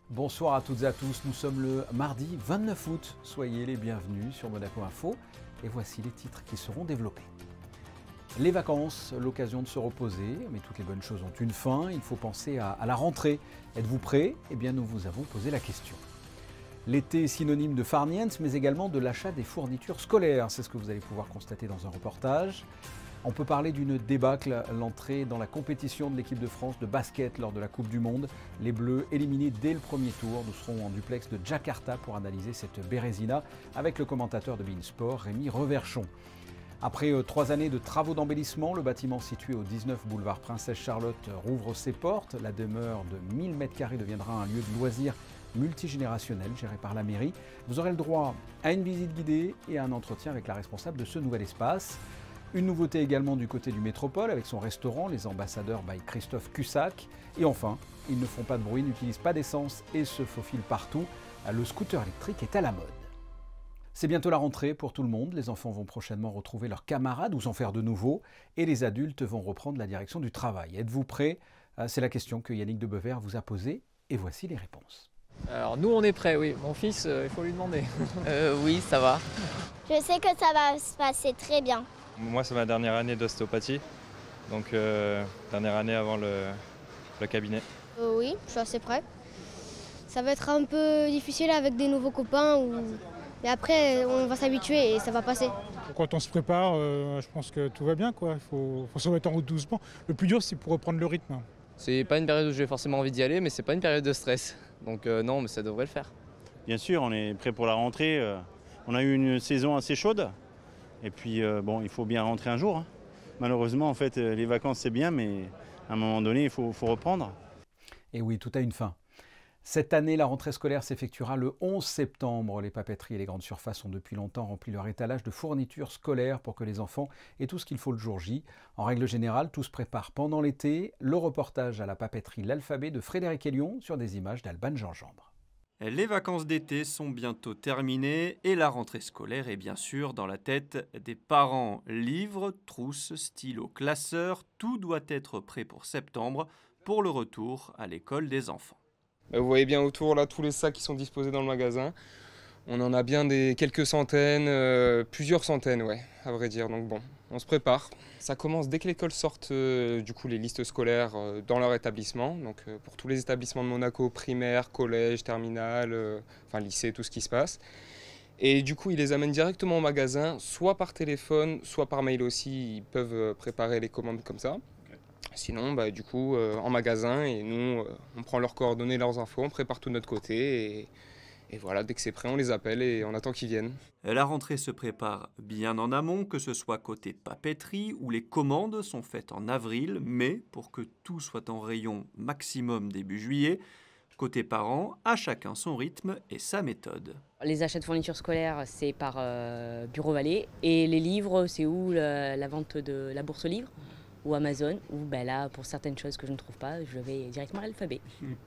Bonsoir à toutes et à tous, nous sommes le mardi 29 août. Soyez les bienvenus sur Monaco Info et voici les titres qui seront développés. Les vacances, l'occasion de se reposer, mais toutes les bonnes choses ont une fin, il faut penser à la rentrée. Êtes-vous prêts? Eh bien nous vous avons posé la question. L'été est synonyme de farniente, mais également de l'achat des fournitures scolaires. C'est ce que vous allez pouvoir constater dans un reportage. On peut parler d'une débâcle, l'entrée dans la compétition de l'équipe de France de basket lors de la Coupe du Monde. Les Bleus éliminés dès le premier tour. Nous serons en duplex de Jakarta pour analyser cette Bérésina avec le commentateur de beIN Sport, Rémi Reverchon. Après 3 années de travaux d'embellissement, le bâtiment situé au 19 boulevard Princesse Charlotte rouvre ses portes. La demeure de 1000 m² deviendra un lieu de loisirs multigénérationnel géré par la mairie. Vous aurez le droit à une visite guidée et à un entretien avec la responsable de ce nouvel espace. Une nouveauté également du côté du Métropole avec son restaurant, les ambassadeurs by Christophe Cussac. Et enfin, ils ne font pas de bruit, n'utilisent pas d'essence et se faufilent partout. Le scooter électrique est à la mode. C'est bientôt la rentrée pour tout le monde. Les enfants vont prochainement retrouver leurs camarades ou s'en faire de nouveau. Et les adultes vont reprendre la direction du travail. Êtes-vous prêts? C'est la question que Yannick Debevert vous a posée. Et voici les réponses. Alors nous on est prêts, oui. Mon fils, il faut lui demander. Oui, ça va. Je sais que ça va se passer très bien. Moi, c'est ma dernière année d'ostéopathie, donc dernière année avant le cabinet. Oui, je suis assez prêt. Ça va être un peu difficile avec des nouveaux copains, mais après on va s'habituer et ça va passer. Quand on se prépare, je pense que tout va bien, quoi. Il faut se remettre en route doucement. Le plus dur, c'est pour reprendre le rythme. C'est pas une période où j'ai forcément envie d'y aller, mais c'est pas une période de stress. Donc non, mais ça devrait le faire. Bien sûr, on est prêt pour la rentrée. On a eu une saison assez chaude. Et puis, bon, il faut bien rentrer un jour. Malheureusement, en fait, les vacances, c'est bien, mais à un moment donné, il faut reprendre. Et oui, tout a une fin. Cette année, la rentrée scolaire s'effectuera le 11 septembre. Les papeteries et les grandes surfaces ont depuis longtemps rempli leur étalage de fournitures scolaires pour que les enfants aient tout ce qu'il faut le jour J. En règle générale, tout se prépare pendant l'été. Le reportage à la papeterie L'Alphabet de Frédéric Hélion sur des images d'Alban Gingembre. Les vacances d'été sont bientôt terminées et la rentrée scolaire est bien sûr dans la tête des parents. Livres, trousses, stylos, classeurs, tout doit être prêt pour septembre pour le retour à l'école des enfants. Vous voyez bien autour là tous les sacs qui sont disposés dans le magasin. On en a bien quelques centaines, plusieurs centaines, ouais, à vrai dire. Donc bon, on se prépare. Ça commence dès que l'école sorte du coup les listes scolaires dans leur établissement. Donc pour tous les établissements de Monaco, primaire, collège, terminale, enfin lycée, tout ce qui se passe. Et du coup, ils les amènent directement au magasin, soit par téléphone, soit par mail aussi. Ils peuvent préparer les commandes comme ça. Sinon, du coup, en magasin, et nous, on prend leurs coordonnées, leurs infos, on prépare tout de notre côté. Et voilà, dès que c'est prêt, on les appelle et on attend qu'ils viennent. La rentrée se prépare bien en amont, que ce soit côté papeterie où les commandes sont faites en avril, mais pour que tout soit en rayon maximum début juillet. Côté parents, à chacun son rythme et sa méthode. Les achats de fournitures scolaires, c'est par Bureau Vallée. Et les livres, c'est où la vente de la bourse aux livres ou Amazon, ou là, pour certaines choses que je ne trouve pas, je vais directement à l'Alphabet.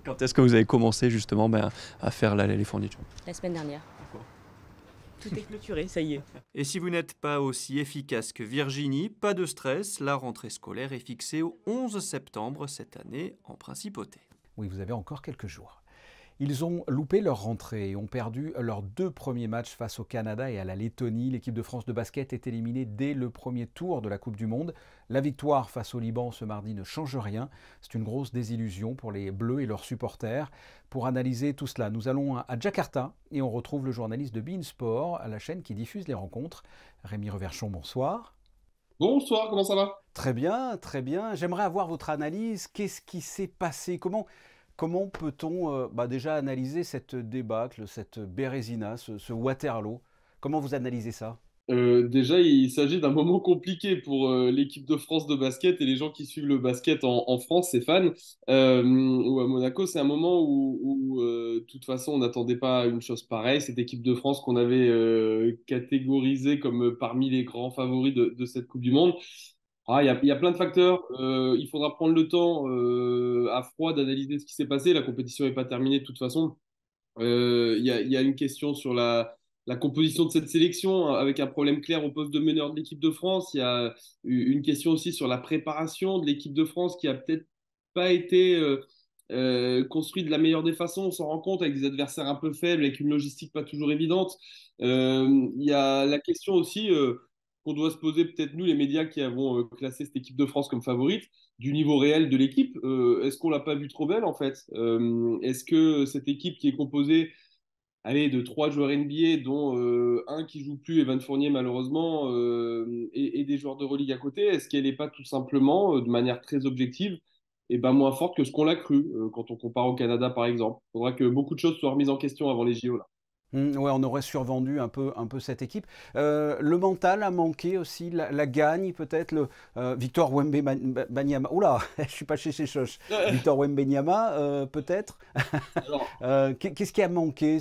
Quand est-ce que vous avez commencé justement à faire les fournitures? La semaine dernière. Tout est clôturé, ça y est. Et si vous n'êtes pas aussi efficace que Virginie, pas de stress, la rentrée scolaire est fixée au 11 septembre cette année en principauté. Oui, vous avez encore quelques jours. Ils ont loupé leur rentrée et ont perdu leurs 2 premiers matchs face au Canada et à la Lettonie. L'équipe de France de basket est éliminée dès le premier tour de la Coupe du Monde. La victoire face au Liban ce mardi ne change rien. C'est une grosse désillusion pour les Bleus et leurs supporters. Pour analyser tout cela, nous allons à Jakarta et on retrouve le journaliste de beIN Sport, la chaîne qui diffuse les rencontres. Rémi Reverchon, bonsoir. Bonsoir, comment ça va? Très bien, très bien. J'aimerais avoir votre analyse. Qu'est-ce qui s'est passé? Comment peut-on déjà analyser cette débâcle, cette Bérésina, ce Waterloo? Comment vous analysez ça? Déjà, il s'agit d'un moment compliqué pour l'équipe de France de basket et les gens qui suivent le basket en France, ces fans. Ou à Monaco, c'est un moment où de toute façon, on n'attendait pas une chose pareille. Cette équipe de France qu'on avait catégorisée comme parmi les grands favoris de cette Coupe du Monde. Il y a plein de facteurs. Il faudra prendre le temps à froid d'analyser ce qui s'est passé. La compétition n'est pas terminée de toute façon. Il y a une question sur la composition de cette sélection avec un problème clair au poste de meneur de l'équipe de France. Il y a une question aussi sur la préparation de l'équipe de France qui a peut-être pas été construit de la meilleure des façons, on s'en rend compte, avec des adversaires un peu faibles, avec une logistique pas toujours évidente. Il y a la question aussi qu'on doit se poser, peut-être nous, les médias qui avons classé cette équipe de France comme favorite, du niveau réel de l'équipe. Est-ce qu'on l'a pas vue trop belle, en fait? Est-ce que cette équipe qui est composée, allez, de 3 joueurs NBA, dont un qui joue plus, Evan Fournier malheureusement, et des joueurs de Euroleague à côté, est-ce qu'elle n'est pas tout simplement, de manière très objective, moins forte que ce qu'on l'a cru, quand on compare au Canada par exemple? Il faudra que beaucoup de choses soient remises en question avant les JO là. Ouais, on aurait survendu un peu cette équipe. Le mental a manqué aussi, la gagne peut-être. Victor Wembanyama. Oula, je suis pas chez Choche. Victor Wembanyama, peut-être. Qu'est-ce qui a manqué?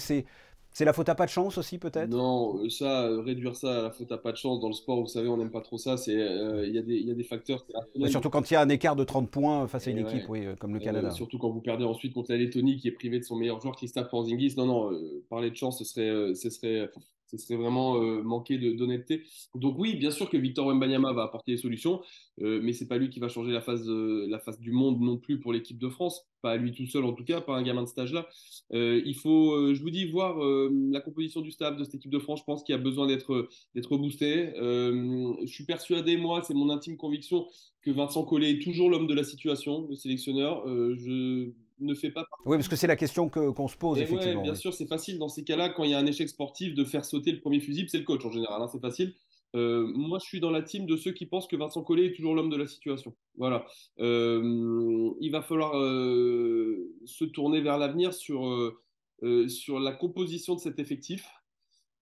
C'est la faute à pas de chance aussi, peut-être? Non, ça, réduire ça à la faute à pas de chance dans le sport, vous savez, on n'aime pas trop ça. Il y a des facteurs. Surtout quand il y a un écart de 30 points face à une Ouais. équipe, oui, comme le Canada. Surtout quand vous perdez ensuite contre la Lettonie qui est privée de son meilleur joueur, Kristaps Porzingis. Non, parler de chance, ce serait vraiment manquer d'honnêteté. Donc oui, bien sûr que Victor Wembanyama va apporter des solutions, mais c'est pas lui qui va changer la face du monde non plus pour l'équipe de France. Pas à lui tout seul en tout cas, pas un gamin de stage là. Il faut, je vous dis, voir la composition du staff de cette équipe de France. Je pense qu'il y a besoin d'être boosté. Je suis persuadé, moi, c'est mon intime conviction, que Vincent Collet est toujours l'homme de la situation, le sélectionneur. Je ne fais pas partie. Oui, parce que c'est la question qu'on se pose, Et effectivement. ouais, bien Oui. sûr, c'est facile dans ces cas-là, quand il y a un échec sportif, de faire sauter le premier fusible, c'est le coach en général, hein, c'est facile. Moi, je suis dans la team de ceux qui pensent que Vincent Collet est toujours l'homme de la situation. Voilà. Il va falloir se tourner vers l'avenir sur la composition de cet effectif,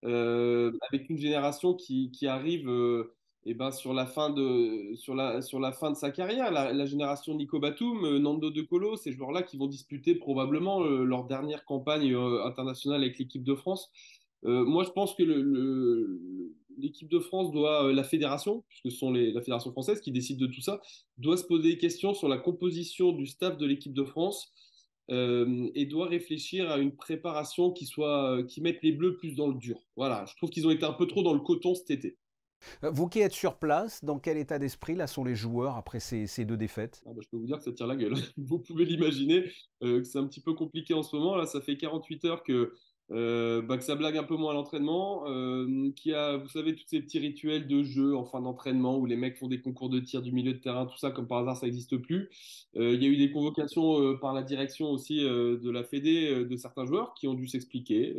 avec une génération qui arrive sur la fin de sa carrière. La génération Nico Batum, Nando De Colo, ces joueurs-là qui vont disputer probablement leur dernière campagne internationale avec l'équipe de France. Moi, je pense que l'équipe de France doit, la fédération, puisque ce sont la fédération française qui décide de tout ça, doit se poser des questions sur la composition du staff de l'équipe de France, et doit réfléchir à une préparation qui mette les Bleus plus dans le dur. Voilà, je trouve qu'ils ont été un peu trop dans le coton cet été. Vous qui êtes sur place, dans quel état d'esprit là sont les joueurs après ces 2 défaites? Je peux vous dire que ça tire la gueule. Vous pouvez l'imaginer, que c'est un petit peu compliqué en ce moment. Là, ça fait 48 heures que ça blague un peu moins à l'entraînement, qu'il y a, vous savez, tous ces petits rituels de jeu en fin d'entraînement où les mecs font des concours de tir du milieu de terrain, tout ça, comme par hasard, ça n'existe plus. Il y a eu des convocations par la direction aussi de la Fédé, de certains joueurs qui ont dû s'expliquer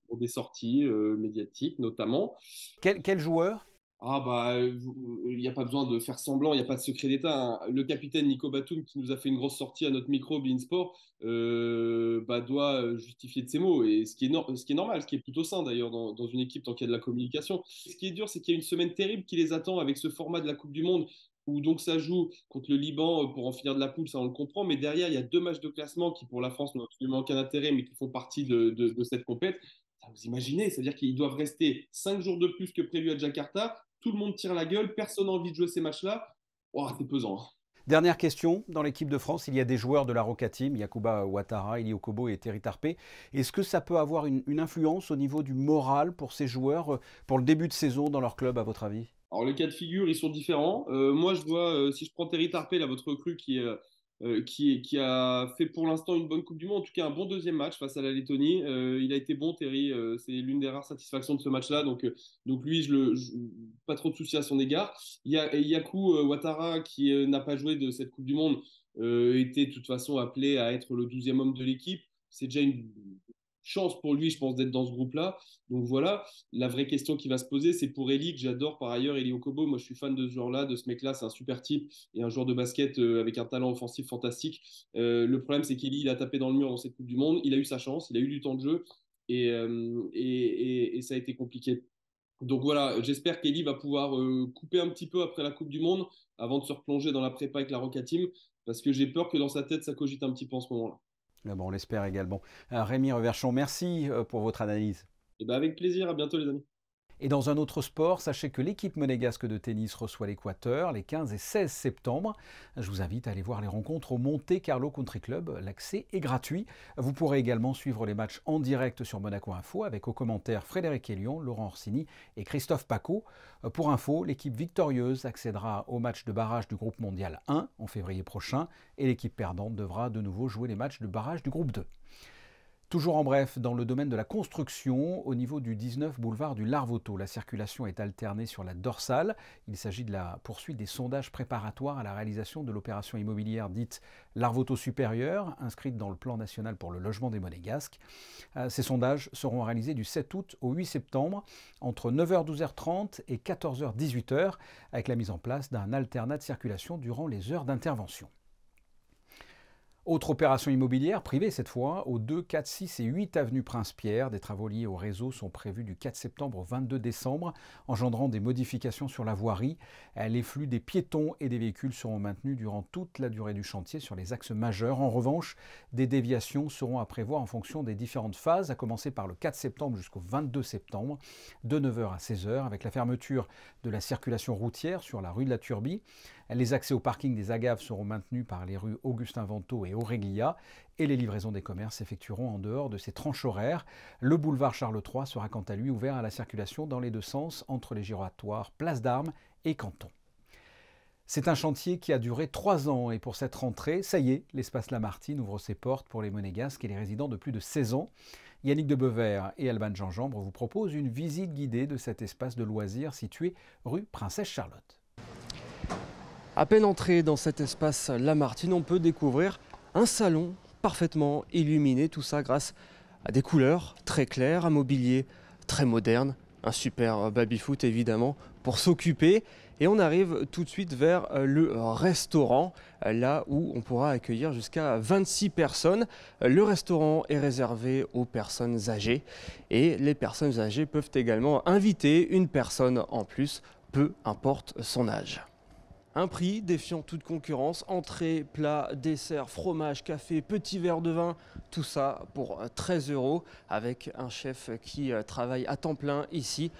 pour des sorties médiatiques notamment. Quel joueur? Il n'y a pas besoin de faire semblant, il n'y a pas de secret d'État, hein. Le capitaine Nico Batum, qui nous a fait une grosse sortie à notre micro, Beansport, doit justifier de ses mots. Et ce qui est normal, ce qui est plutôt sain d'ailleurs dans une équipe tant qu'il y a de la communication. Ce qui est dur, c'est qu'il y a une semaine terrible qui les attend avec ce format de la Coupe du Monde, où donc ça joue contre le Liban pour en finir de la poule, ça on le comprend. Mais derrière, il y a 2 matchs de classement qui pour la France n'ont absolument aucun intérêt, mais qui font partie de cette compète. Vous imaginez, c'est-à-dire qu'ils doivent rester 5 jours de plus que prévu à Jakarta. Tout le monde tire la gueule, personne n'a envie de jouer ces matchs-là. Oh, c'est pesant. Dernière question, dans l'équipe de France, il y a des joueurs de la Roca Team, Yacouba Ouattara, Eli Okobo et Terry Tarpé. Est-ce que ça peut avoir une influence au niveau du moral pour ces joueurs, pour le début de saison dans leur club, à votre avis? Alors, les cas de figure, ils sont différents. Moi, je vois, si je prends Terry Tarpé, là, votre recrue qui a fait pour l'instant une bonne Coupe du Monde, en tout cas un bon deuxième match face à la Lettonie. Il a été bon, Terry, c'est l'une des rares satisfactions de ce match-là, donc lui, pas trop de soucis à son égard. Il y a Yakou Ouattara qui n'a pas joué de cette Coupe du Monde, était de toute façon appelé à être le 12e homme de l'équipe. C'est déjà une chance pour lui, je pense, d'être dans ce groupe-là. Donc voilà, la vraie question qui va se poser, c'est pour Eli, que j'adore par ailleurs, Eli Okobo. Moi, je suis fan de ce joueur-là, de ce mec-là. C'est un super type et un joueur de basket avec un talent offensif fantastique. Le problème, c'est qu'Eli, il a tapé dans le mur dans cette Coupe du Monde. Il a eu sa chance, il a eu du temps de jeu et ça a été compliqué. Donc voilà, j'espère qu'Eli va pouvoir couper un petit peu après la Coupe du Monde avant de se replonger dans la prépa avec la Roca Team, parce que j'ai peur que dans sa tête, ça cogite un petit peu en ce moment-là. Bon, on l'espère également. Rémi Reverchon, merci pour votre analyse. Avec plaisir, à bientôt les amis. Et dans un autre sport, sachez que l'équipe monégasque de tennis reçoit l'Équateur les 15 et 16 septembre. Je vous invite à aller voir les rencontres au Monte Carlo Country Club. L'accès est gratuit. Vous pourrez également suivre les matchs en direct sur Monaco Info avec aux commentaires Frédéric Elion, Laurent Orsini et Christophe Paco. Pour info, l'équipe victorieuse accédera au match de barrage du groupe mondial 1 en février prochain et l'équipe perdante devra de nouveau jouer les matchs de barrage du groupe 2. Toujours en bref, dans le domaine de la construction, au niveau du 19 boulevard du Larvoto, la circulation est alternée sur la dorsale. Il s'agit de la poursuite des sondages préparatoires à la réalisation de l'opération immobilière dite Larvoto supérieure, inscrite dans le plan national pour le logement des Monégasques. Ces sondages seront réalisés du 7 août au 8 septembre, entre 9h-12h30 et 14h-18h, avec la mise en place d'un alternat de circulation durant les heures d'intervention. Autre opération immobilière, privée cette fois, aux 2, 4, 6 et 8 avenue Prince-Pierre. Des travaux liés au réseau sont prévus du 4 septembre au 22 décembre, engendrant des modifications sur la voirie. Les flux des piétons et des véhicules seront maintenus durant toute la durée du chantier sur les axes majeurs. En revanche, des déviations seront à prévoir en fonction des différentes phases, à commencer par le 4 septembre jusqu'au 22 septembre, de 9h à 16h, avec la fermeture de la circulation routière sur la rue de la Turbie. Les accès au parking des Agaves seront maintenus par les rues Augustin Vento et Aureglia et les livraisons des commerces s'effectueront en dehors de ces tranches horaires. Le boulevard Charles III sera quant à lui ouvert à la circulation dans les deux sens entre les giratoires Place d'Armes et Canton. C'est un chantier qui a duré 3 ans et pour cette rentrée, ça y est, l'espace Lamartine ouvre ses portes pour les Monégasques et les résidents de plus de 16 ans. Yannick de Beuvert et Alban Gingembre vous proposent une visite guidée de cet espace de loisirs situé rue Princesse Charlotte. À peine entré dans cet espace Lamartine, on peut découvrir un salon parfaitement illuminé, tout ça grâce à des couleurs très claires, un mobilier très moderne, un super baby-foot évidemment pour s'occuper. Et on arrive tout de suite vers le restaurant, là où on pourra accueillir jusqu'à 26 personnes. Le restaurant est réservé aux personnes âgées et les personnes âgées peuvent également inviter une personne en plus, peu importe son âge. Un prix défiant toute concurrence, entrée, plat, dessert, fromage, café, petit verre de vin, tout ça pour 13 € avec un chef qui travaille à temps plein ici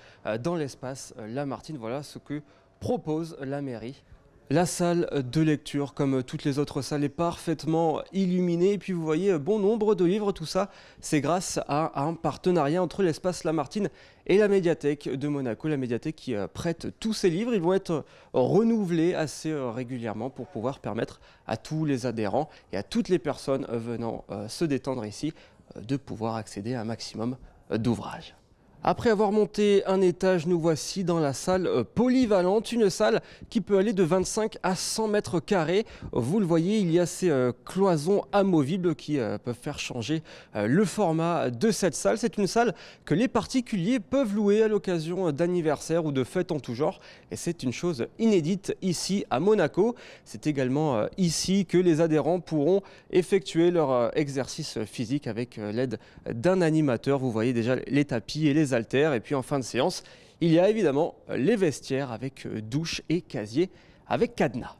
dans l'espace Lamartine. Voilà ce que propose la mairie. La salle de lecture, comme toutes les autres salles, est parfaitement illuminée. Et puis vous voyez bon nombre de livres, tout ça, c'est grâce à un partenariat entre l'espace Lamartine et la médiathèque de Monaco. La médiathèque qui prête tous ces livres. Ils vont être renouvelés assez régulièrement pour pouvoir permettre à tous les adhérents et à toutes les personnes venant se détendre ici de pouvoir accéder à un maximum d'ouvrages. Après avoir monté un étage, nous voici dans la salle polyvalente, une salle qui peut aller de 25 à 100 mètres carrés. Vous le voyez, il y a ces cloisons amovibles qui peuvent faire changer le format de cette salle. C'est une salle que les particuliers peuvent louer à l'occasion d'anniversaires ou de fêtes en tout genre. Et c'est une chose inédite ici à Monaco. C'est également ici que les adhérents pourront effectuer leur exercice physique avec l'aide d'un animateur. Vous voyez déjà les tapis et les haltères, et puis en fin de séance, il y a évidemment les vestiaires avec douche et casier avec cadenas.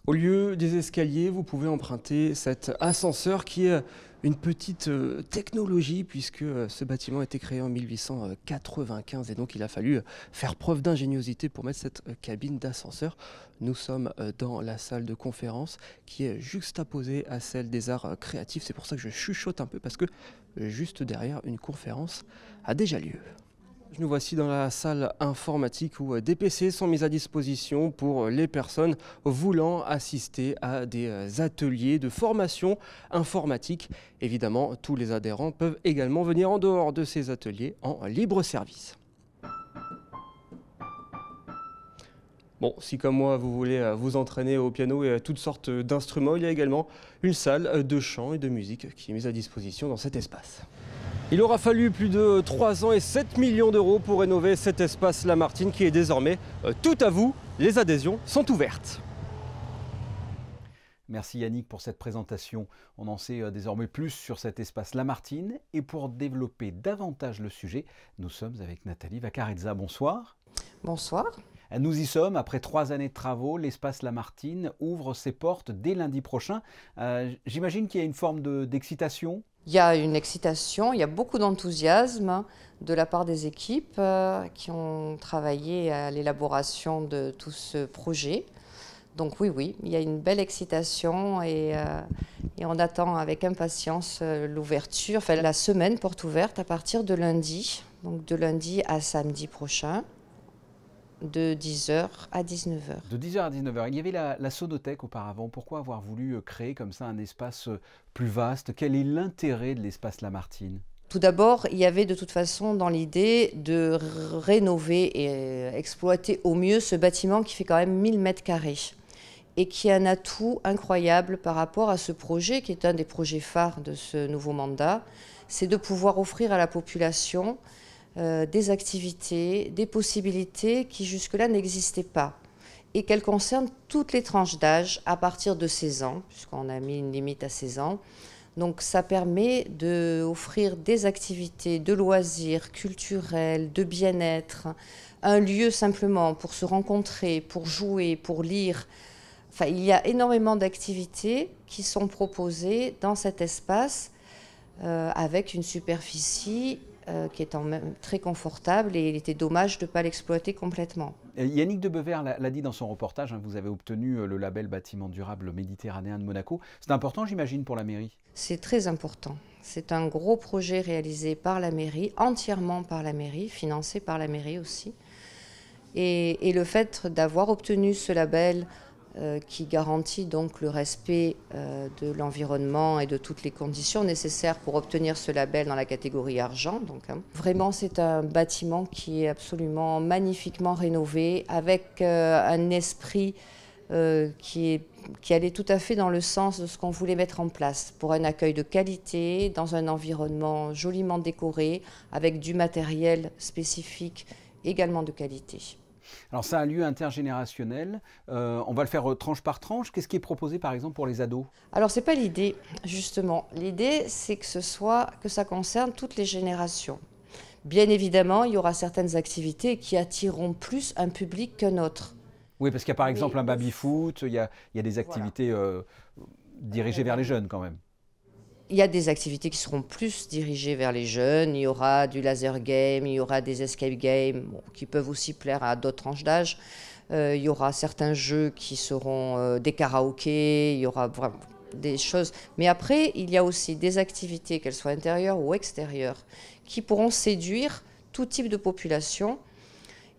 Au lieu des escaliers, vous pouvez emprunter cet ascenseur qui est une petite technologie puisque ce bâtiment a été créé en 1895 et donc il a fallu faire preuve d'ingéniosité pour mettre cette cabine d'ascenseur. Nous sommes dans la salle de conférence qui est juxtaposée à celle des arts créatifs. C'est pour ça que je chuchote un peu parce que juste derrière, une conférence a déjà lieu. Nous voici dans la salle informatique où des PC sont mis à disposition pour les personnes voulant assister à des ateliers de formation informatique. Évidemment, tous les adhérents peuvent également venir en dehors de ces ateliers en libre service. Bon, si comme moi vous voulez vous entraîner au piano et à toutes sortes d'instruments, il y a également une salle de chant et de musique qui est mise à disposition dans cet espace. Il aura fallu plus de 3 ans et 7 millions d'euros pour rénover cet espace Lamartine qui est désormais tout à vous. Les adhésions sont ouvertes. Merci Yannick pour cette présentation. On en sait désormais plus sur cet espace Lamartine. Et pour développer davantage le sujet, nous sommes avec Nathalie Vacarezza. Bonsoir. Bonsoir. Nous y sommes, après 3 années de travaux, l'espace Lamartine ouvre ses portes dès lundi prochain. J'imagine qu'il y a une forme d'excitation. Il y a une excitation, il y a beaucoup d'enthousiasme de la part des équipes qui ont travaillé à l'élaboration de tout ce projet. Donc oui, il y a une belle excitation et on attend avec impatience l'ouverture, enfin la semaine porte ouverte à partir de lundi, donc de lundi à samedi prochain, de 10h à 19h. De 10h à 19h. Il y avait la sonothèque auparavant. Pourquoi avoir voulu créer comme ça un espace plus vaste? Quel est l'intérêt de l'espace Lamartine? Tout d'abord, il y avait de toute façon dans l'idée de rénover et exploiter au mieux ce bâtiment qui fait quand même 1000 mètres carrés et qui est un atout incroyable par rapport à ce projet qui est un des projets phares de ce nouveau mandat, c'est de pouvoir offrir à la population des activités, des possibilités qui jusque-là n'existaient pas et qu'elles concernent toutes les tranches d'âge à partir de 16 ans, puisqu'on a mis une limite à 16 ans. Donc ça permet d'offrir des activités de loisirs culturels, de bien-être, un lieu simplement pour se rencontrer, pour jouer, pour lire. Enfin, il y a énormément d'activités qui sont proposées dans cet espace avec une superficie qui est en même très confortable et il était dommage de ne pas l'exploiter complètement. Yannick Debevert l'a dit dans son reportage, hein, vous avez obtenu le label bâtiment durable méditerranéen de Monaco. C'est important, j'imagine, pour la mairie? C'est très important. C'est un gros projet réalisé par la mairie, entièrement par la mairie, financé par la mairie aussi. Et le fait d'avoir obtenu ce label qui garantit donc le respect de l'environnement et de toutes les conditions nécessaires pour obtenir ce label dans la catégorie argent. Donc, vraiment, c'est un bâtiment qui est absolument magnifiquement rénové, avec un esprit qui allait tout à fait dans le sens de ce qu'on voulait mettre en place pour un accueil de qualité, dans un environnement joliment décoré, avec du matériel spécifique également de qualité. Alors c'est un lieu intergénérationnel, on va le faire tranche par tranche. Qu'est-ce qui est proposé par exemple pour les ados? Alors c'est pas l'idée justement, l'idée c'est que ça concerne toutes les générations. Bien évidemment, il y aura certaines activités qui attireront plus un public qu'un autre. Oui, parce qu'il y a par exemple un baby-foot, il y a des activités dirigées vers les jeunes quand même. Il y a des activités qui seront plus dirigées vers les jeunes. Il y aura du laser game, il y aura des escape games qui peuvent aussi plaire à d'autres tranches d'âge. Il y aura certains jeux qui seront des karaokés, il y aura vraiment des choses. Mais après, il y a aussi des activités, qu'elles soient intérieures ou extérieures, qui pourront séduire tout type de population.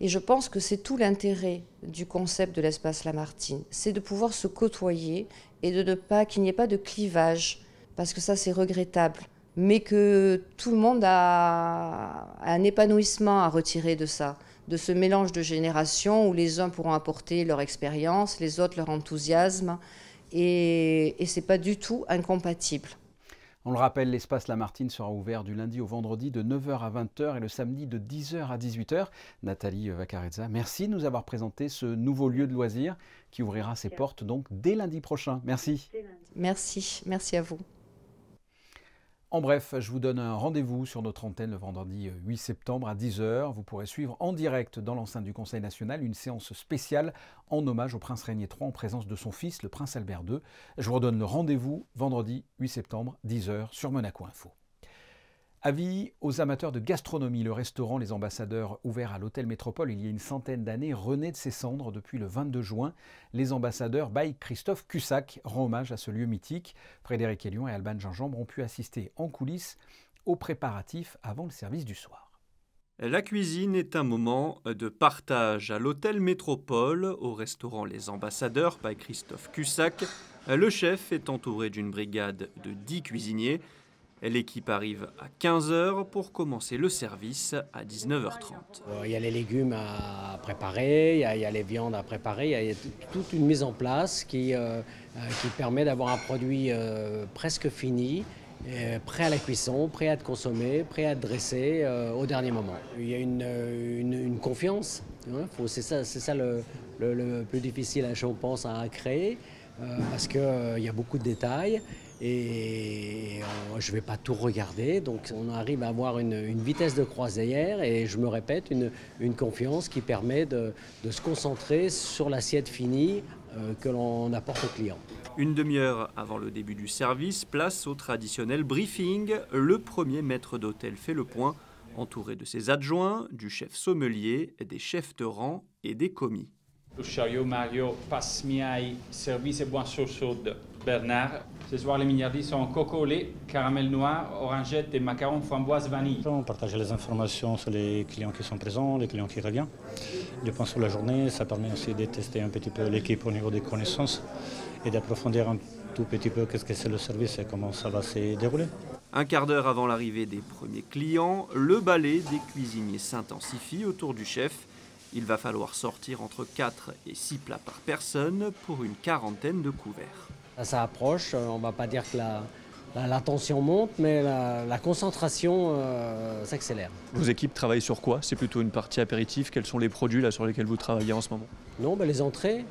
Et je pense que c'est tout l'intérêt du concept de l'espace Lamartine. C'est de pouvoir se côtoyer et de ne pas qu'il n'y ait pas de clivage. Parce que ça, c'est regrettable, mais que tout le monde a un épanouissement à retirer de ça, de ce mélange de générations où les uns pourront apporter leur expérience, les autres leur enthousiasme, et ce n'est pas du tout incompatible. On le rappelle, l'espace Lamartine sera ouvert du lundi au vendredi de 9h à 20h et le samedi de 10h à 18h. Nathalie Vaccarezza, merci de nous avoir présenté ce nouveau lieu de loisirs qui ouvrira ses portes donc dès lundi prochain. Merci. Merci à vous. En bref, je vous donne un rendez-vous sur notre antenne le vendredi 8 septembre à 10h. Vous pourrez suivre en direct dans l'enceinte du Conseil national une séance spéciale en hommage au prince Régnier III en présence de son fils, le prince Albert II. Je vous redonne le rendez-vous vendredi 8 septembre, 10h sur Monaco Info. Avis aux amateurs de gastronomie, le restaurant Les Ambassadeurs, ouvert à l'Hôtel Métropole il y a une centaine d'années, renaît de ses cendres depuis le 22 juin. Les Ambassadeurs by Christophe Cussac rend hommage à ce lieu mythique. Frédéric Hélion et Alban Gingembre ont pu assister en coulisses aux préparatifs avant le service du soir. La cuisine est un moment de partage à l'Hôtel Métropole, au restaurant Les Ambassadeurs by Christophe Cussac. Le chef est entouré d'une brigade de 10 cuisiniers. L'équipe arrive à 15h pour commencer le service à 19h30. Il y a les légumes à préparer, il y a les viandes à préparer, il y a toute une mise en place qui permet d'avoir un produit presque fini, prêt à la cuisson, prêt à être consommé, prêt à être dressé au dernier moment. Il y a une confiance, hein, c'est ça le plus difficile, je pense, à créer, parce qu'il y a beaucoup de détails. Et je ne vais pas tout regarder, donc on arrive à avoir une vitesse de croisière et je me répète, une confiance qui permet de se concentrer sur l'assiette finie que l'on apporte aux clients. Une demi-heure avant le début du service, place au traditionnel briefing. Le premier maître d'hôtel fait le point, entouré de ses adjoints, du chef sommelier, des chefs de rang et des commis. Le chariot Mario Pasmiai, service et boisson chaude Bernard. Ce soir, les mignardises sont coco au lait, caramel noir, orangette et macarons framboise vanille. On partage les informations sur les clients qui sont présents, les clients qui reviennent. Je pense sur la journée, ça permet aussi de tester un petit peu l'équipe au niveau des connaissances et d'approfondir un tout petit peu qu'est-ce que c'est le service et comment ça va se dérouler. Un quart d'heure avant l'arrivée des premiers clients, le balai des cuisiniers s'intensifie autour du chef. Il va falloir sortir entre 4 et 6 plats par personne pour une quarantaine de couverts. Ça approche, on ne va pas dire que la tension monte, mais la concentration s'accélère. Vos équipes travaillent sur quoi? C'est plutôt une partie apéritif? Quels sont les produits là, sur lesquels vous travaillez en ce moment? Non, les entrées,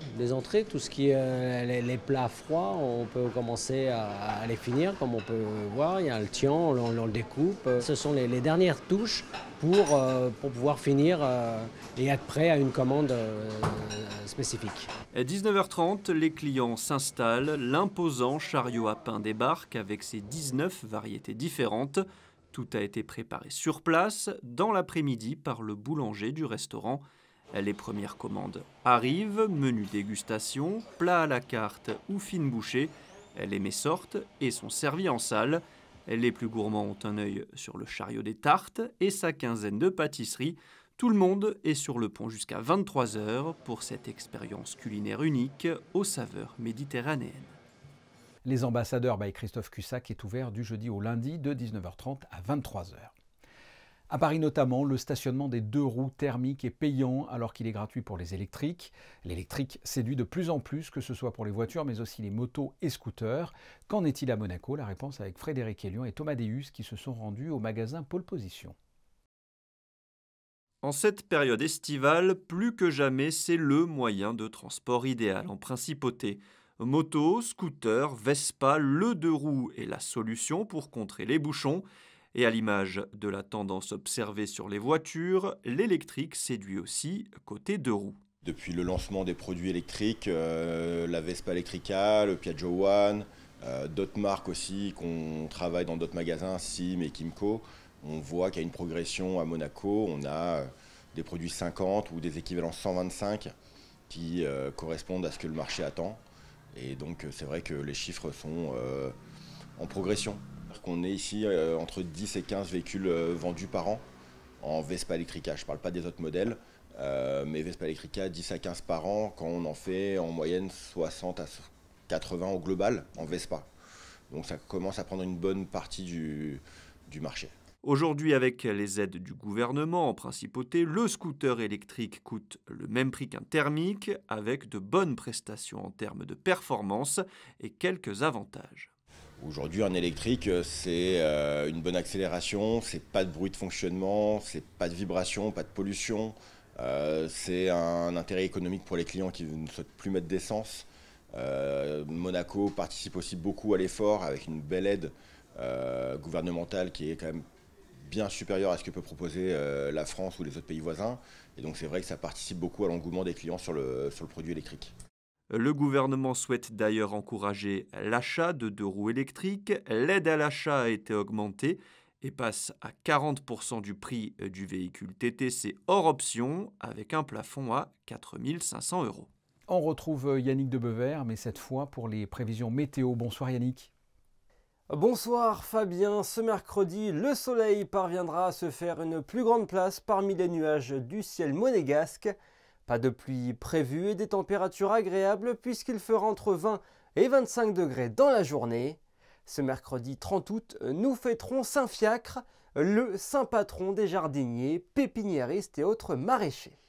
tout ce qui est les plats froids, on peut commencer à les finir, comme on peut voir. Il y a le tian, on le découpe. Ce sont les dernières touches pour pouvoir finir et être prêt à une commande spécifique. À 19h30, les clients s'installent. L'imposant chariot à pain débarque avec ses 19 variétés différentes. Tout a été préparé sur place, dans l'après-midi, par le boulanger du restaurant. Les premières commandes arrivent, menu dégustation, plats à la carte ou fine bouchée. Les mets sortent et sont servis en salle. Les plus gourmands ont un œil sur le chariot des tartes et sa quinzaine de pâtisseries. Tout le monde est sur le pont jusqu'à 23h pour cette expérience culinaire unique aux saveurs méditerranéennes. Les ambassadeurs by Christophe Cussac est ouvert du jeudi au lundi de 19h30 à 23h. À Paris notamment, le stationnement des 2 roues thermiques est payant alors qu'il est gratuit pour les électriques. L'électrique séduit de plus en plus, que ce soit pour les voitures mais aussi les motos et scooters. Qu'en est-il à Monaco? La réponse avec Frédéric Elion et Thomas Deus qui se sont rendus au magasin Pole Position. En cette période estivale, plus que jamais, c'est le moyen de transport idéal en principauté. Moto, scooter, Vespa, le 2 roues est la solution pour contrer les bouchons. Et à l'image de la tendance observée sur les voitures, l'électrique séduit aussi côté 2 roues. Depuis le lancement des produits électriques, la Vespa Electrica, le Piaggio One, d'autres marques aussi qu'on travaille dans d'autres magasins, Sim et Kimco, on voit qu'il y a une progression à Monaco. On a des produits 50 ou des équivalents 125 qui correspondent à ce que le marché attend. Et donc c'est vrai que les chiffres sont en progression. On est ici entre 10 et 15 véhicules vendus par an en Vespa Electrica. Je ne parle pas des autres modèles, mais Vespa Electrica, 10 à 15 par an, quand on en fait en moyenne 60 à 80 au global en Vespa. Donc ça commence à prendre une bonne partie du marché. Aujourd'hui, avec les aides du gouvernement en principauté, le scooter électrique coûte le même prix qu'un thermique, avec de bonnes prestations en termes de performance et quelques avantages. Aujourd'hui, un électrique, c'est une bonne accélération, c'est pas de bruit de fonctionnement, c'est pas de vibration, pas de pollution. C'est un intérêt économique pour les clients qui ne souhaitent plus mettre d'essence. Monaco participe aussi beaucoup à l'effort avec une belle aide gouvernementale qui est quand même bien supérieure à ce que peut proposer la France ou les autres pays voisins. Et donc c'est vrai que ça participe beaucoup à l'engouement des clients sur le produit électrique. Le gouvernement souhaite d'ailleurs encourager l'achat de 2 roues électriques. L'aide à l'achat a été augmentée et passe à 40% du prix du véhicule TTC hors option, avec un plafond à 4 500 €. On retrouve Yannick Debever, mais cette fois pour les prévisions météo. Bonsoir Yannick. Bonsoir Fabien, ce mercredi, le soleil parviendra à se faire une plus grande place parmi les nuages du ciel monégasque. Pas de pluie prévue et des températures agréables puisqu'il fera entre 20 et 25 degrés dans la journée. Ce mercredi 30 août, nous fêterons Saint-Fiacre, le saint patron des jardiniers, pépiniéristes et autres maraîchers.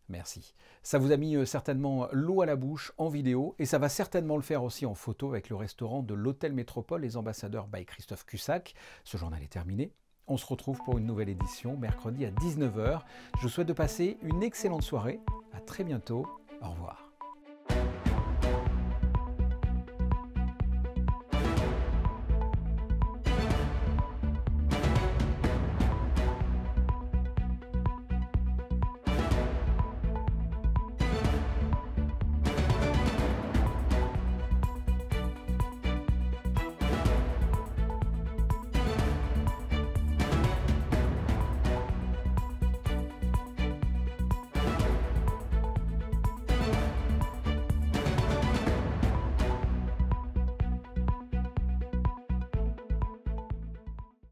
Merci. Ça vous a mis certainement l'eau à la bouche en vidéo et ça va certainement le faire aussi en photo avec le restaurant de l'Hôtel Métropole, les ambassadeurs by Christophe Cussac. Ce journal est terminé. On se retrouve pour une nouvelle édition mercredi à 19h. Je vous souhaite de passer une excellente soirée. À très bientôt. Au revoir.